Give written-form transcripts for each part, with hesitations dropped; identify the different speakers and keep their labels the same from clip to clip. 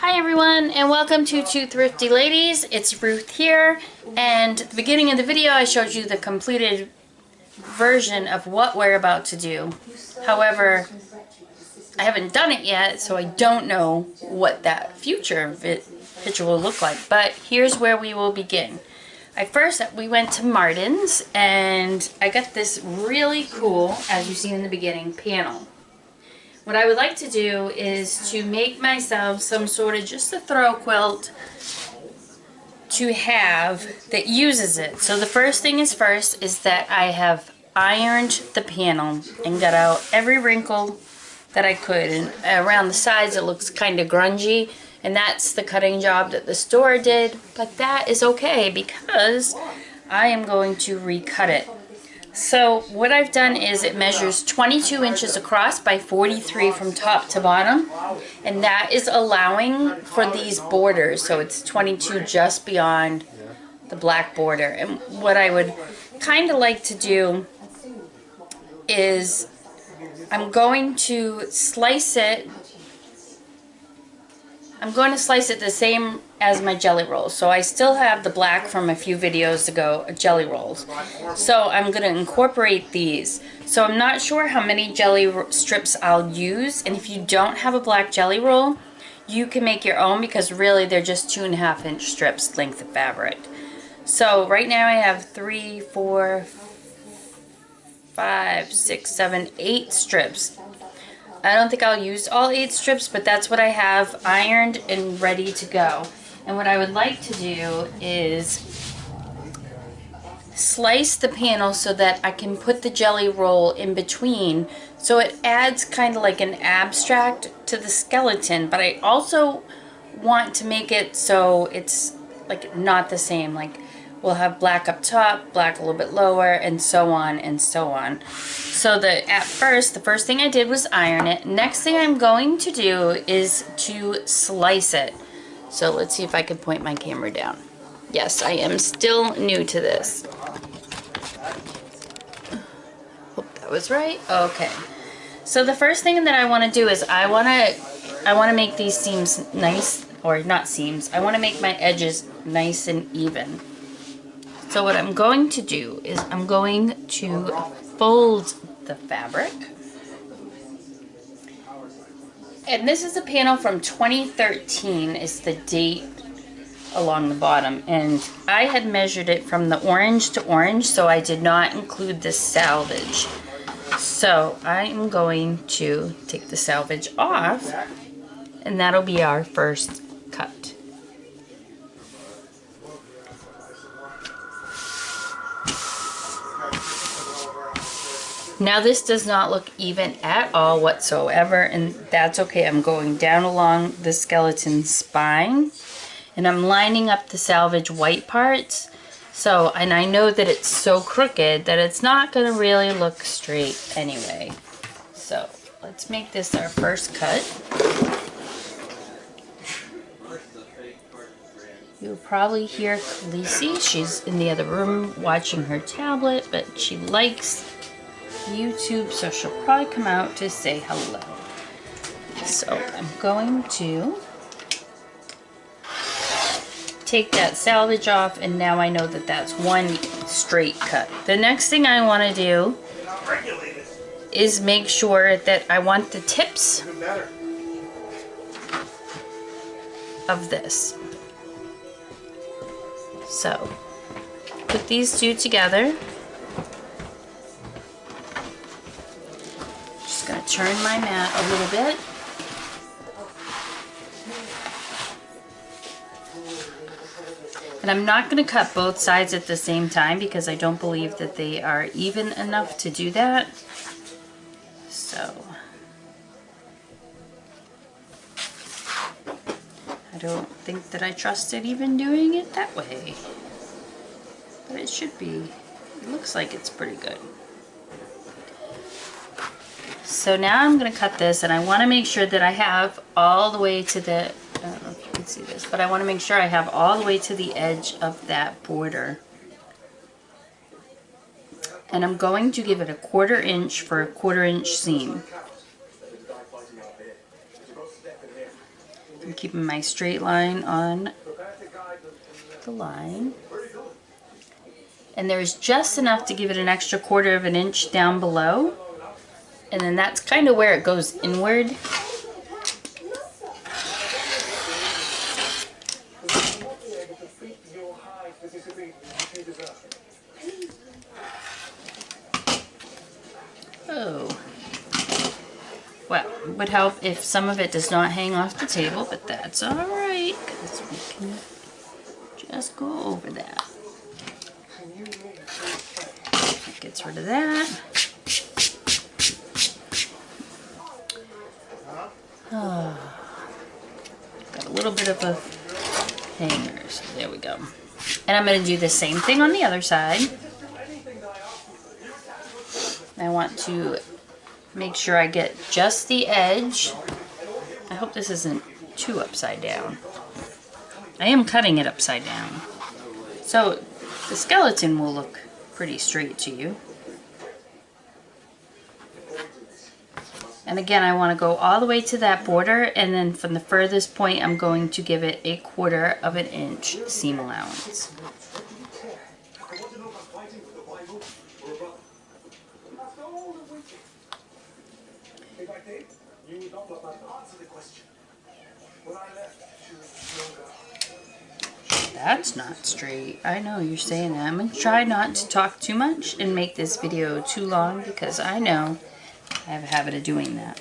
Speaker 1: Hi everyone, and welcome to Two Thrifty Ladies. It's Ruth here, and at the beginning of the video I showed you the completed version of what we're about to do. However, I haven't done it yet, so I don't know what that future picture will look like. But here's where we will begin. We went to Martin's, and I got this really cool, as you see in the beginning, panel. What I would like to do is to make myself some sort of just a throw quilt to have that uses it. So the first thing is that I have ironed the panel and got out every wrinkle that I could. And around the sides it looks kind of grungy, and that's the cutting job that the store did. But that is okay because I am going to recut it. So what I've done is it measures 22 inches across by 43 from top to bottom, and that is allowing for these borders, so it's 22 just beyond the black border. And what I would kind of like to do is I'm going to slice it the same as my jelly rolls. So I still have the black from a few videos ago, jelly rolls. So I'm going to incorporate these. So I'm not sure how many jelly strips I'll use. And if you don't have a black jelly roll, you can make your own, because really they're just 2.5 inch strips length of fabric. So right now I have 3, 4, 5, 6, 7, 8 strips. I don't think I'll use all 8 strips, but that's what I have ironed and ready to go. And what I would like to do is slice the panel so that I can put the jelly roll in between, so it adds kind of like an abstract to the skeleton, but I also want to make it so it's like not the same. Like we'll have black up top, black a little bit lower, and so on and so on. So the first thing I did was iron it. Next thing I'm going to do is to slice it. So let's see if I can point my camera down. Yes, I am still new to this. Hope that was right. Okay. So the first thing that I want to do is I want to make these seams nice, or not seams. I want to make my edges nice and even. So what I'm going to do is I'm going to fold the fabric. And this is a panel from 2013 is the date along the bottom. And I had measured it from the orange to orange, so I did not include the salvage. So I'm going to take the salvage off, and that'll be our first cut. Now this does not look even at all whatsoever, and that's okay. I'm going down along the skeleton spine, and I'm lining up the salvage white parts. So, and I know that it's so crooked that it's not going to really look straight anyway. So let's make this our first cut. You'll probably hear Khaleesi. She's in the other room watching her tablet, but she likes YouTube, so she'll probably come out to say hello. So I'm going to take that salvage off, and now I know that that's one straight cut. The next thing I want to do is make sure that I want the tips of this. So put these two together. Just going to turn my mat a little bit. And I'm not going to cut both sides at the same time because I don't believe that they are even enough to do that. So I don't think that I trusted even doing it that way. But it should be. It looks like it's pretty good. So now I'm going to cut this, and I want to make sure that I have all the way to the, I don't know if you can see this, but I want to make sure I have all the way to the edge of that border. And I'm going to give it a 1/4 inch for a 1/4 inch seam. I'm keeping my straight line on the line. And there's just enough to give it an extra 1/4 of an inch down below. And then that's kind of where it goes inward. Oh. Well, it would help if some of it does not hang off the table, but that's all right, because we can just go over that. That gets rid of that. Oh, got a little bit of a hanger, so there we go. And I'm going to do the same thing on the other side. I want to make sure I get just the edge. I hope this isn't too upside down. I am cutting it upside down. So the skeleton will look pretty straight to you. And again, I want to go all the way to that border, and then from the furthest point, I'm going to give it a 1/4 of an inch seam allowance. That's not straight. I know you're saying that. I'm going to try not to talk too much and make this video too long, because I know I have a habit of doing that.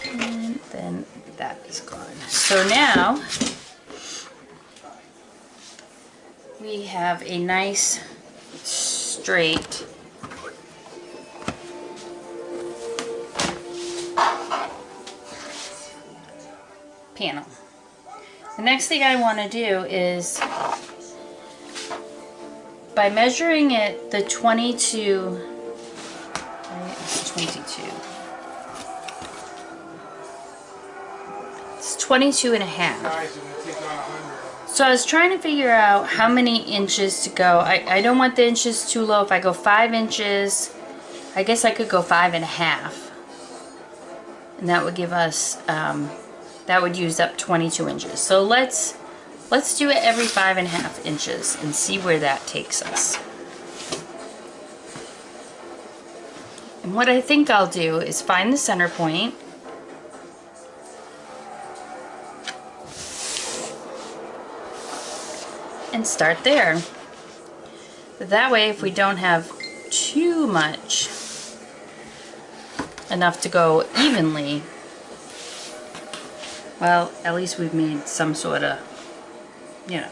Speaker 1: And then that is gone. So now we have a nice straight panel. The next thing I want to do is, by measuring it the 22, it's 22. It's 22 and a half. So I was trying to figure out how many inches to go. I don't want the inches too low. If I go 5 inches, I guess I could go 5 and a half. And that would give us, that would use up 22 inches. So let's do it every 5 and a half inches and see where that takes us. And what I think I'll do is find the center point. And start there. That way, if we don't have too much, enough to go evenly, well, at least we've made some sort of, you know,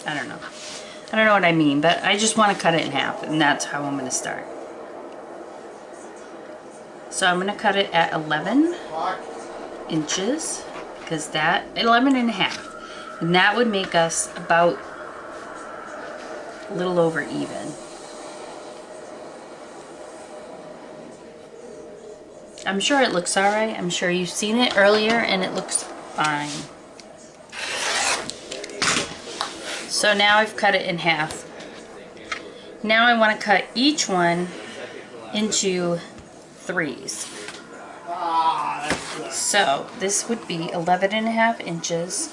Speaker 1: I don't know. I don't know what I mean, but I just want to cut it in half, and that's how I'm going to start. So I'm going to cut it at 11 inches, because that, 11 and a half. And that would make us about a little over even. I'm sure it looks alright. I'm sure you've seen it earlier and it looks fine. So now I've cut it in half. Now I want to cut each one into 3s. So this would be 11 and a half inches.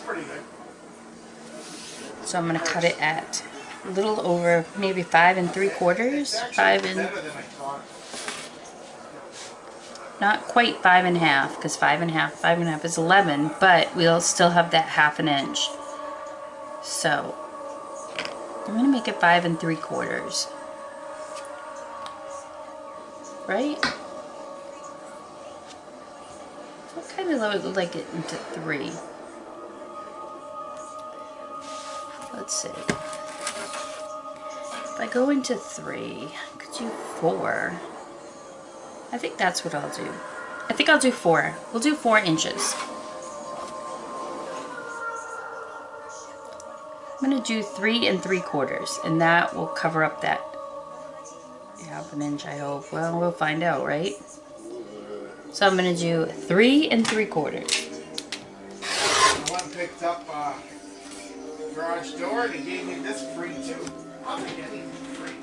Speaker 1: So I'm going to cut it at a little over maybe 5 3/4. 5 and... Not quite 5 and a half, because 5 and a half is 11, but we'll still have that 1/2 inch. So I'm going to make it 5 3/4. Right? So I kind of would like it into 3. Let's see. If I go into 3, I could do 4. I think that's what I'll do. I think I'll do 4. We'll do 4 inches. I'm going to do 3 3/4, and that will cover up that 1/2 inch, I hope. Well, we'll find out, right? So I'm going to do 3 3/4.
Speaker 2: One picked up garage door, and he gave me this free too. I'll take anything free.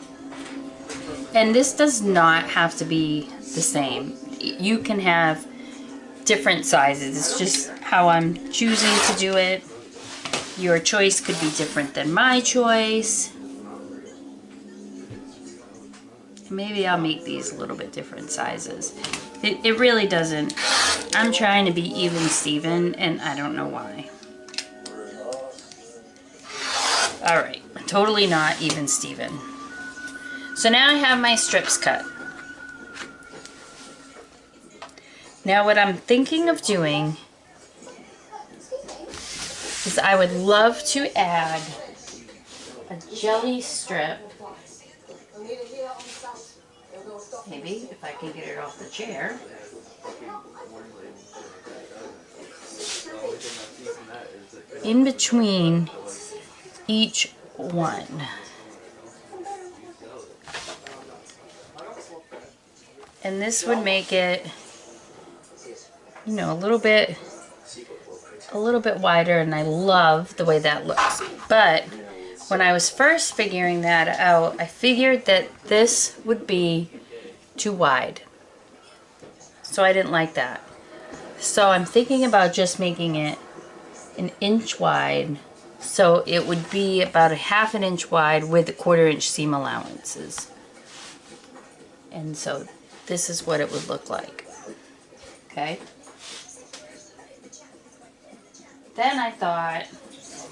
Speaker 1: And this does not have to be the same. You can have different sizes. It's just how I'm choosing to do it. Your choice could be different than my choice. Maybe I'll make these a little bit different sizes. It really doesn't. I'm trying to be even Steven, and I don't know why. Alright, totally not even Steven. So now I have my strips cut. Now what I'm thinking of doing is I would love to add a jelly strip. Maybe, if I can get it off the chair. In between each one. And this would make it, you know, a little bit wider, and I love the way that looks. But when I was first figuring that out, I figured that this would be too wide. So I didn't like that. So I'm thinking about just making it an inch wide. So it would be about a ½ inch wide with 1/4 inch seam allowances. And so this is what it would look like. Okay. Then I thought,
Speaker 2: I'm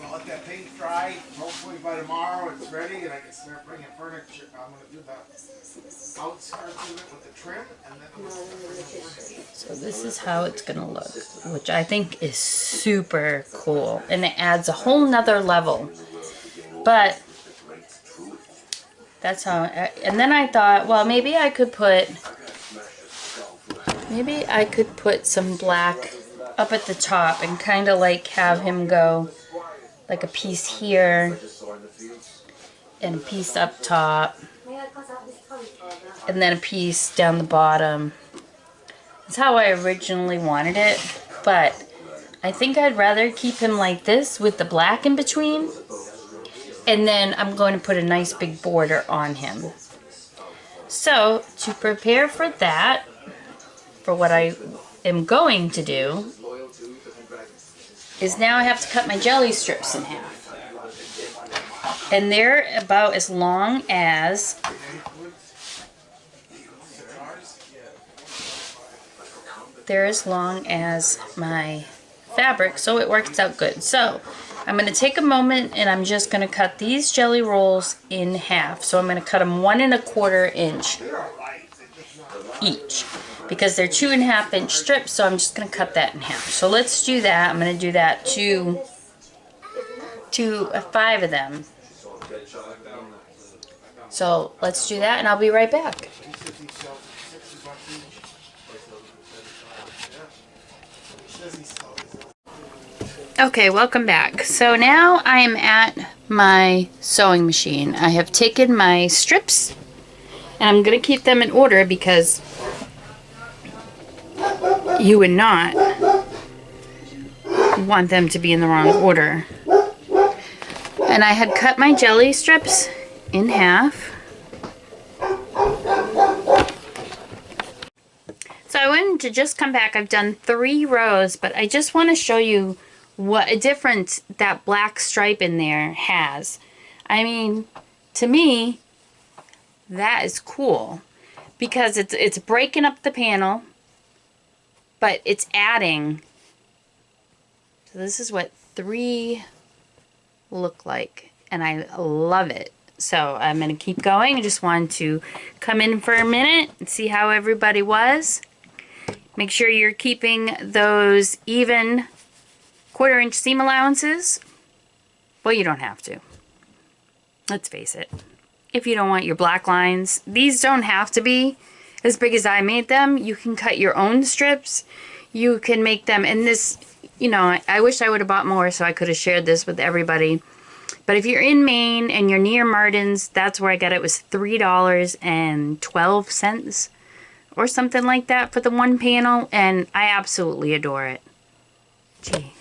Speaker 2: gonna let that paint dry. Hopefully by tomorrow it's ready and I can start bringing furniture. I'm gonna do the outskirts of it with the trim, and then I'm gonna start bringing furniture.
Speaker 1: so this is how it's gonna look, which I think is super cool, and it adds a whole nother level. But that's how. And then I thought, well, maybe I could put some black up at the top and kind of like have him go like a piece here and a piece up top and then a piece down the bottom. That's how I originally wanted it, but I think I'd rather keep him like this with the black in between, and then I'm going to put a nice big border on him. So to prepare for that, for what I am going to do, is now I have to cut my jelly strips in half. And they're about as long as my fabric, so it works out good. So I'm going to take a moment and I'm just going to cut these jelly rolls in half. So I'm going to cut them 1 1/4 inch each, because they're 2 1/2 inch strips, so I'm just going to cut that in half. So let's do that. I'm going to do that to 5 of them. So let's do that and I'll be right back. Okay, welcome back. So now I am at my sewing machine. I have taken my strips and I'm going to keep them in order because you would not want them to be in the wrong order. And I had cut my jelly strips in half. So I wanted to just come back. I've done 3 rows, but I just want to show you what a difference that black stripe in there has. I mean, to me, that is cool because it's breaking up the panel, but it's adding. So this is what 3 look like, and I love it. So I'm going to keep going. I just wanted to come in for a minute and see how everybody was. Make sure you're keeping those even 1/4 inch seam allowances. Well, you don't have to. Let's face it. If you don't want your black lines, these don't have to be as big as I made them. You can cut your own strips. You can make them, and this, you know, I wish I would have bought more so I could have shared this with everybody. But if you're in Maine and you're near Martin's, that's where I got it. It was $3.12 or something like that for the 1 panel, and I absolutely adore it. Gee,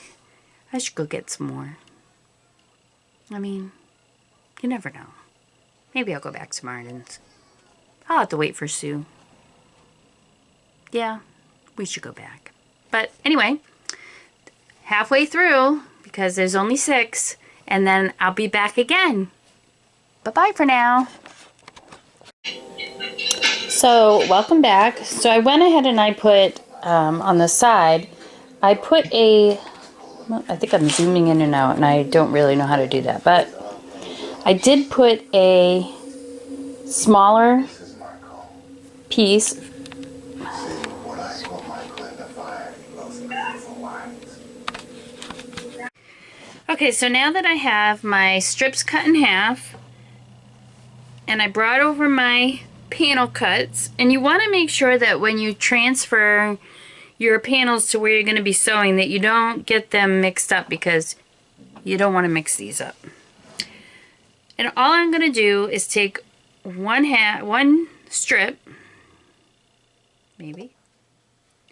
Speaker 1: I should go get some more. I mean, you never know. Maybe I'll go back to Martin's. I'll have to wait for Sue. Yeah, we should go back. But anyway, halfway through, because there's only 6, and then I'll be back again. Bye-bye for now. So, welcome back. So I went ahead and I put, on the side, I put a, well, I think I'm zooming in and out, and I don't really know how to do that, but I did put a smaller piece. Okay, so now that I have my strips cut in half, and I brought over my panel cuts, and you want to make sure that when you transfer your panels to where you're going to be sewing that you don't get them mixed up, because you don't want to mix these up. And all I'm going to do is take one strip, maybe.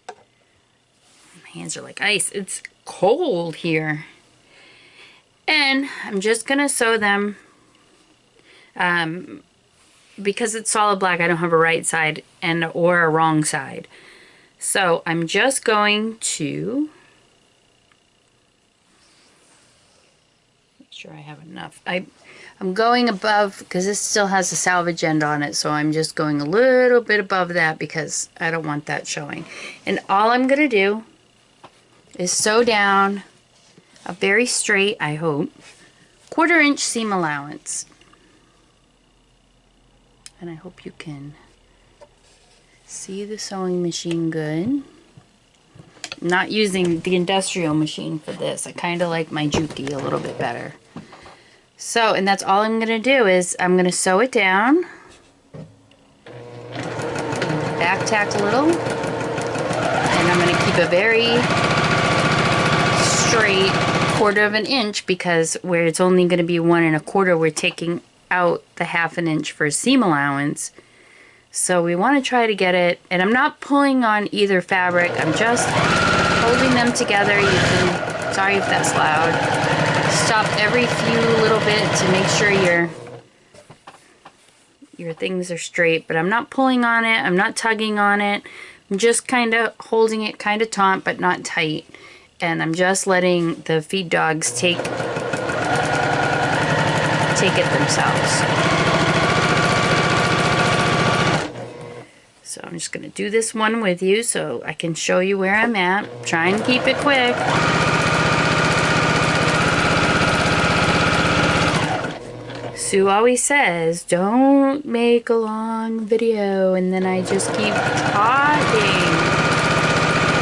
Speaker 1: My hands are like ice. It's cold here. And I'm just going to sew them. Because it's solid black, I don't have a right side or a wrong side. So I'm just going to make sure I have enough. I'm going above, because this still has a salvage end on it, so I'm just going a little bit above that because I don't want that showing. And all I'm going to do is sew down a very straight, I hope, 1/4 inch seam allowance. And I hope you can see the sewing machine good. I'm not using the industrial machine for this. I kind of like my Juki a little bit better. So, and that's all I'm going to do is I'm going to sew it down. Back tack a little. And I'm going to keep a very straight 1/4 inch, because where it's only going to be 1 1/4, we're taking out the 1/2 inch for seam allowance. So we want to try to get it, and I'm not pulling on either fabric, I'm just holding them together. You can, sorry if that's loud, stop every few little bit to make sure your things are straight, but I'm not pulling on it, I'm not tugging on it, I'm just kind of holding it kind of taut but not tight, and I'm just letting the feed dogs take it themselves. So I'm just going to do this one with you so I can show you where I'm at. Try and keep it quick. Sue always says, don't make a long video and then I just keep talking.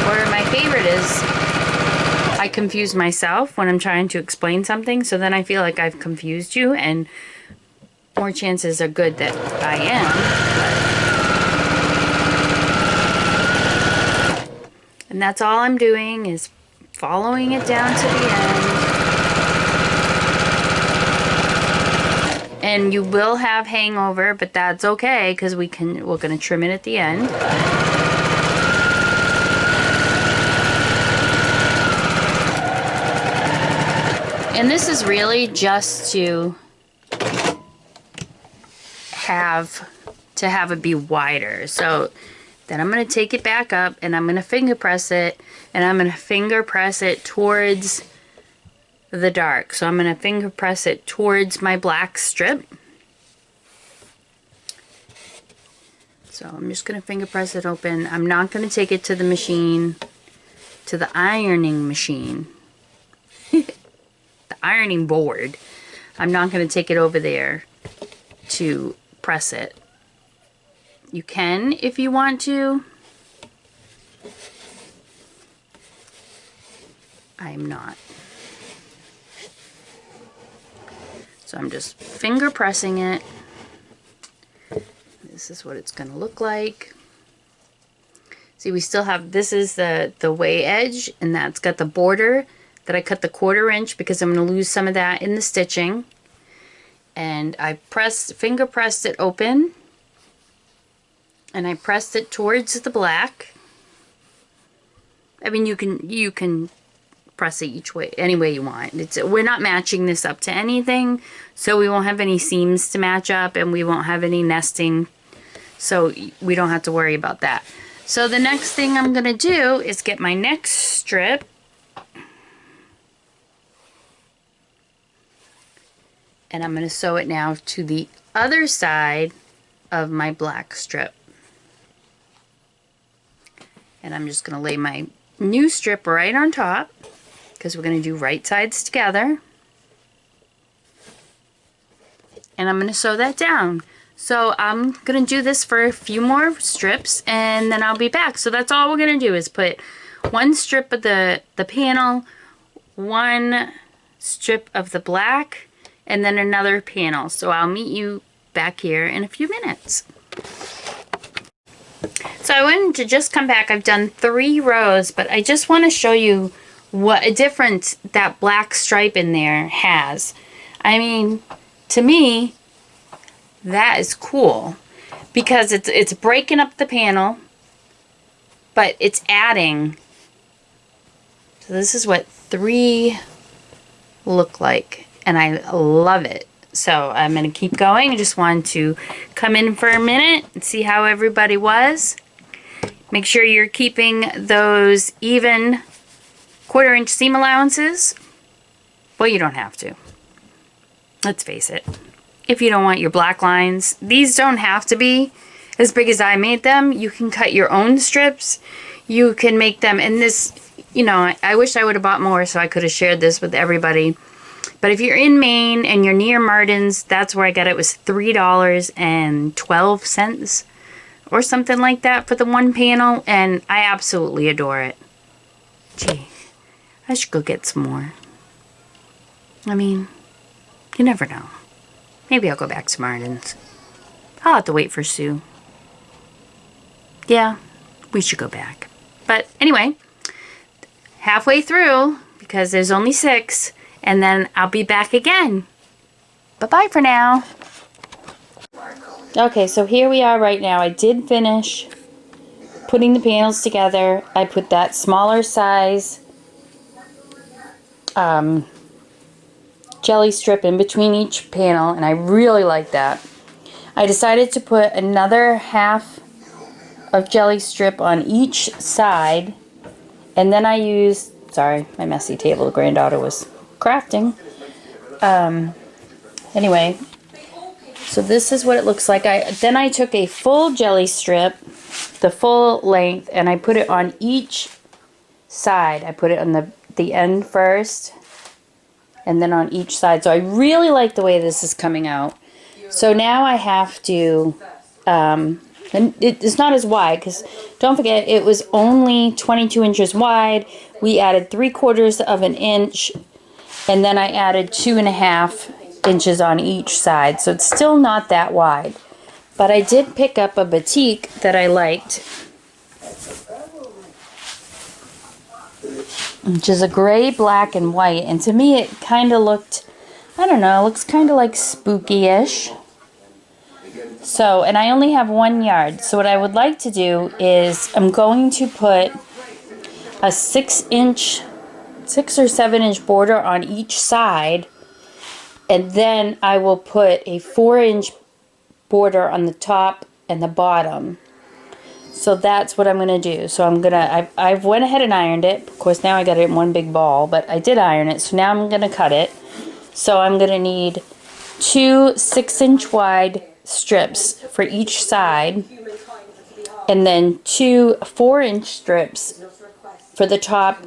Speaker 1: Or my favorite is, I confuse myself when I'm trying to explain something, so then I feel like I've confused you, and more chances are good that I am. And that's all I'm doing, is following it down to the end. And you will have hangover, but that's okay, because we're going to trim it at the end. And this is really just to have it be wider. So then I'm going to take it back up and I'm going to finger press it, and I'm going to finger press it towards the dark. So I'm going to finger press it towards my black strip. So I'm just going to finger press it open. I'm not going to take it to the machine, to the ironing machine. The ironing board. I'm not going to take it over there to press it. You can if you want to. I'm not. So I'm just finger pressing it. This is what it's going to look like. See, we still have, this is the way edge, and that's got the border that I cut the 1/4 inch because I'm going to lose some of that in the stitching. And I finger pressed it open, and I pressed it towards the black. I mean, you can press it each way, any way you want. We're not matching this up to anything, so we won't have any seams to match up, and we won't have any nesting, so we don't have to worry about that. So the next thing I'm going to do is get my next strip. And I'm going to sew it now to the other side of my black strip. And I'm just going to lay my new strip right on top because we're going to do right sides together. And I'm going to sew that down. So I'm going to do this for a few more strips and then I'll be back. So that's all we're going to do is put one strip of the panel, one strip of the black, and then another panel. So I'll meet you back here in a few minutes. So I wanted to just come back. I've done 3 rows, but I just want to show you what a difference that black stripe in there has. I mean, to me, that is cool because it's breaking up the panel, but it's adding. So this is what 3 look like, and I love it. So I'm going to keep going. I just wanted to come in for a minute and see how everybody was. Make sure you're keeping those even 1/4 inch seam allowances. Well, you don't have to. Let's face it. If you don't want your black lines, these don't have to be as big as I made them. You can cut your own strips. You can make them, and this, you know, I wish I would have bought more so I could have shared this with everybody. But if you're in Maine and you're near Martin's, that's where I got it. It was $3.12 or something like that for the one panel, and I absolutely adore it. Gee, I should go get some more. I mean, you never know. Maybe I'll go back to Martin's. I'll have to wait for Sue. Yeah, we should go back. But anyway, halfway through, because there's only 6, and then I'll be back again. Bye-bye for now. Okay, so here we are right now. I did finish putting the panels together. I put that smaller size jelly strip in between each panel, and I really like that. I decided to put another half of jelly strip on each side, and then I used, sorry, my messy table, the granddaughter was crafting. Anyway, so this is what it looks like. Then I took a full jelly strip, the full length, and I put it on each side. I put it on the end first, and then on each side. So I really like the way this is coming out. So now I have to, and it's not as wide, because don't forget, it was only 22 inches wide. We added 3/4 of an inch, and then I added 2.5 inches on each side. So it's still not that wide. But I did pick up a Batik that I liked, which is a gray, black, and white. And to me, it kind of looked, I don't know, it looks kind of like spooky-ish. So, and I only have 1 yard. So what I would like to do is I'm going to put a 6 or 7 inch border on each side. And then I will put a 4-inch border on the top and the bottom. So that's what I'm going to do. So I'm going to, I've went ahead and ironed it. Of course, now I got it in one big ball, but I did iron it. So now I'm going to cut it. So I'm going to need 2 6-inch wide strips for each side, and then 2 4-inch strips for the top,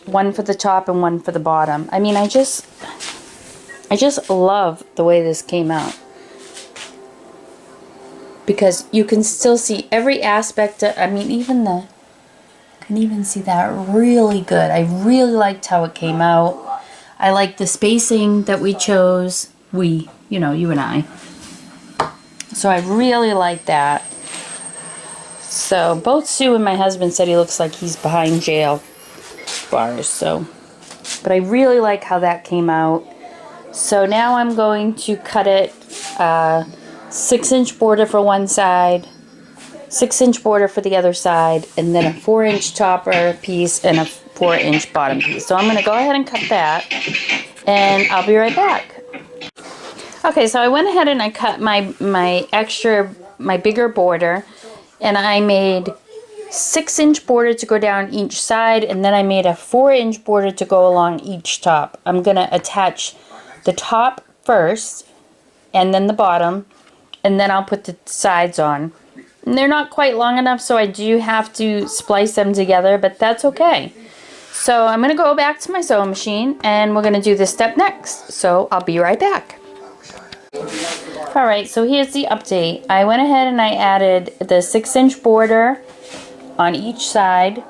Speaker 1: one for the top and one for the bottom. I mean, I just love the way this came out, because you can still see every aspect of, I mean, even the, you can even see that really good. I really liked how it came out. I like the spacing that we chose. We, you know, you and I. So I really like that. So both Sue and my husband said he looks like he's behind jail bars. So, but I really like how that came out. So now I'm going to cut it 6-inch border for one side, 6-inch border for the other side, and then a 4-inch topper piece and a 4-inch bottom piece. So I'm going to go ahead and cut that, and I'll be right back. Okay, so I went ahead and I cut my bigger border, and I made 6-inch border to go down each side, and then I made a 4-inch border to go along each top. I'm going to attach the top first and then the bottom, and then I'll put the sides on. And they're not quite long enough, so I do have to splice them together, but that's okay. So I'm going to go back to my sewing machine and we're going to do this step next. So I'll be right back. Alright, so here's the update. I went ahead and I added the 6-inch border on each side.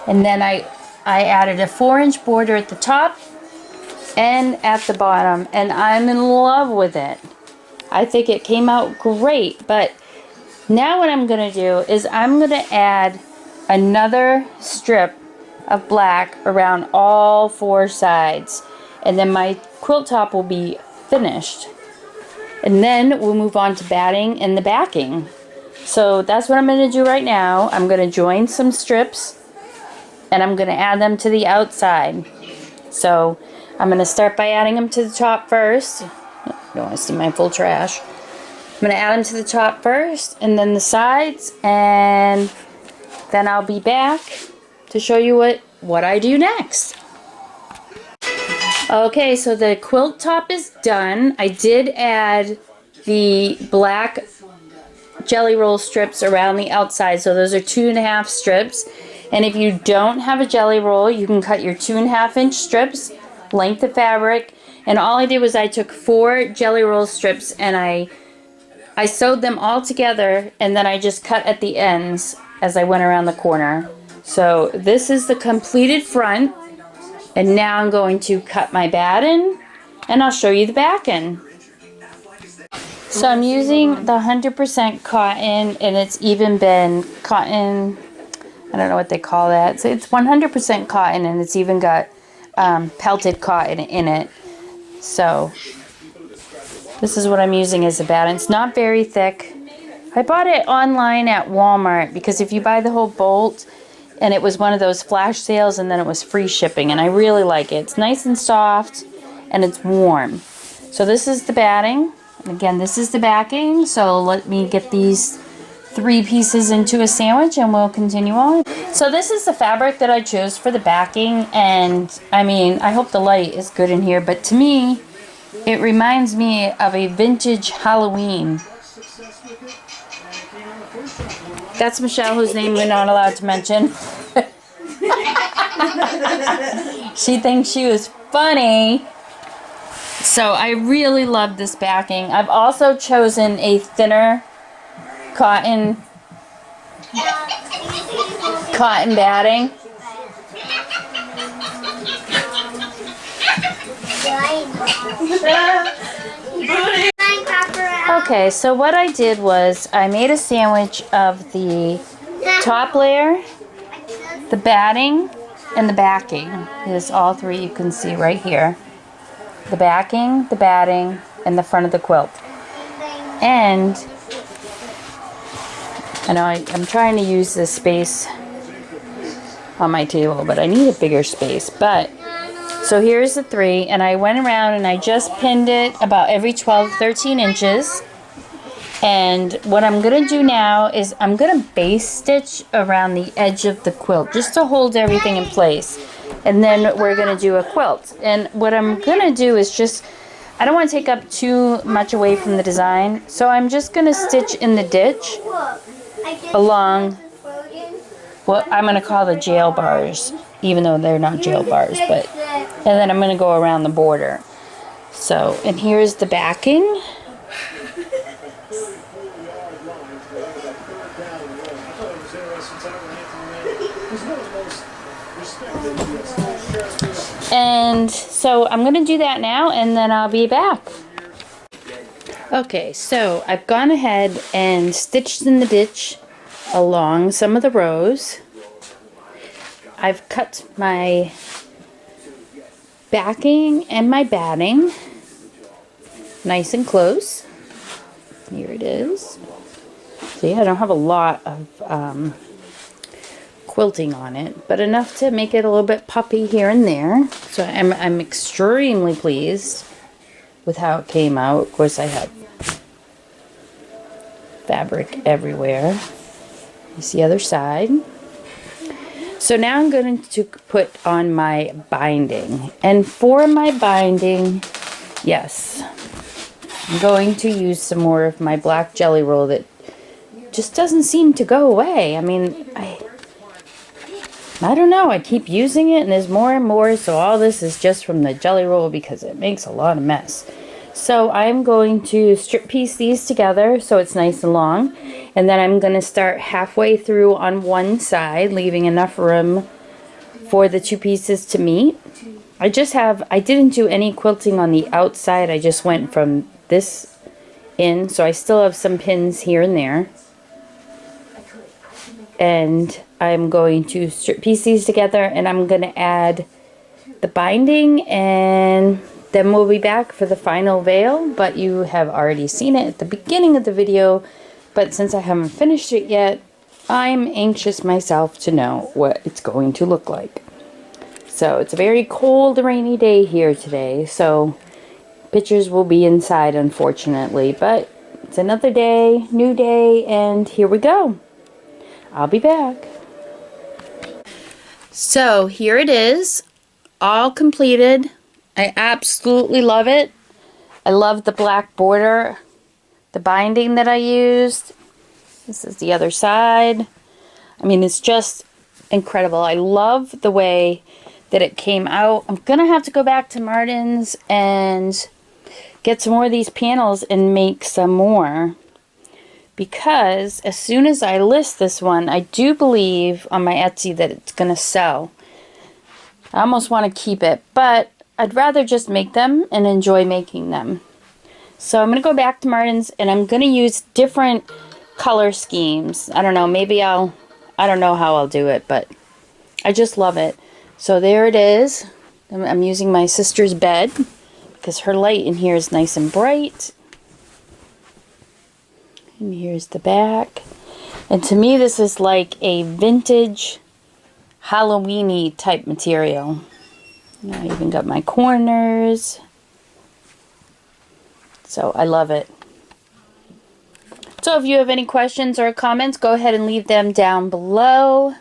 Speaker 1: And then I added a 4-inch border at the top and at the bottom. And I'm in love with it. I think it came out great. But now what I'm going to do is I'm going to add another strip of black around all 4 sides, and then my quilt top will be finished, and then we'll move on to batting and the backing. So that's what I'm going to do right now. I'm going to join some strips and I'm going to add them to the outside. So I'm going to start by adding them to the top first. You don't want to see my full trash. I'm going to add them to the top first and then the sides, and then I'll be back to show you what I do next. Okay, so the quilt top is done. I did add the black jelly roll strips around the outside, so those are 2.5 strips. And if you don't have a jelly roll, you can cut your 2.5-inch strips, length of fabric. And all I did was I took 4 jelly roll strips and I sewed them all together, and then I just cut at the ends as I went around the corner. So this is the completed front, and now I'm going to cut my batting and I'll show you the backing. So I'm using the 100% cotton, and it's even been cotton, I don't know what they call that. So it's 100% cotton, and it's even got pelted cotton in it. So this is what I'm using as a batting. It's not very thick. I bought it online at Walmart because if you buy the whole bolt, and it was one of those flash sales, and then it was free shipping, and I really like it. It's nice and soft, and it's warm. So this is the batting, and again, this is the backing. So let me get these 3 pieces into a sandwich, and we'll continue on. So this is the fabric that I chose for the backing, and I mean, I hope the light is good in here, but to me, it reminds me of a vintage Halloween. That's Michelle, whose name we're not allowed to mention. She thinks she was funny. So I really love this backing. I've also chosen a thinner cotton batting. Okay, so what I did was I made a sandwich of the top layer, the batting, and the backing. There's all 3 you can see right here. The backing, the batting, and the front of the quilt. And I know I'm trying to use this space on my table, but I need a bigger space. But so here's the 3, and I went around and I just pinned it about every 12-13 inches. And what I'm going to do now is I'm going to base stitch around the edge of the quilt just to hold everything in place. And then we're going to do a quilt. And what I'm going to do is just, I don't want to take up too much away from the design. So I'm just going to stitch in the ditch along what I'm going to call the jail bars, even though they're not jail bars. But and then I'm going to go around the border. So, and here's the backing. And so I'm going to do that now, and then I'll be back. Okay, so I've gone ahead and stitched in the ditch along some of the rows. I've cut my backing and my batting nice and close. Here it is. See, I don't have a lot of quilting on it, but enough to make it a little bit puffy here and there. So I'm extremely pleased with how it came out. Of course, I have fabric everywhere. Here's the other side. So now I'm going to put on my binding. And for my binding, yes, I'm going to use some more of my black jelly roll that just doesn't seem to go away. I mean, I don't know. I keep using it and there's more and more. So all this is just from the jelly roll because it makes a lot of mess. So I'm going to strip piece these together so it's nice and long. And then I'm going to start halfway through on one side, leaving enough room for the two pieces to meet. I didn't do any quilting on the outside. I just went from this in. So I still have some pins here and there. And I'm going to strip piece these together and I'm going to add the binding, and then we'll be back for the final veil. But you have already seen it at the beginning of the video, but since I haven't finished it yet, I'm anxious myself to know what it's going to look like. So it's a very cold, rainy day here today, so pictures will be inside, unfortunately, but it's another day, new day, and here we go. I'll be back. So here it is, all completed. I absolutely love it. I love the black border, the binding that I used. This is the other side. I mean, it's just incredible. I love the way that it came out. I'm gonna have to go back to Martin's and get some more of these panels and make some more, because as soon as I list this one, I do believe on my Etsy that it's gonna sell. I almost want to keep it, but I'd rather just make them and enjoy making them. So I'm gonna go back to Martin's and I'm gonna use different color schemes. I don't know, maybe I don't know how I'll do it, but I just love it. So there it is. I'm using my sister's bed because her light in here is nice and bright. And here's the back. And to me, this is like a vintage Halloween-y type material. I even got my corners. So I love it. So if you have any questions or comments, go ahead and leave them down below.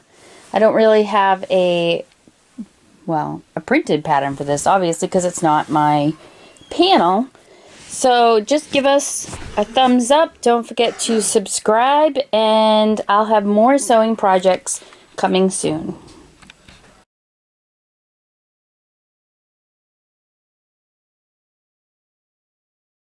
Speaker 1: I don't really have a printed pattern for this, obviously, because it's not my panel. So just give us a thumbs up. Don't forget to subscribe, and I'll have more sewing projects coming soon.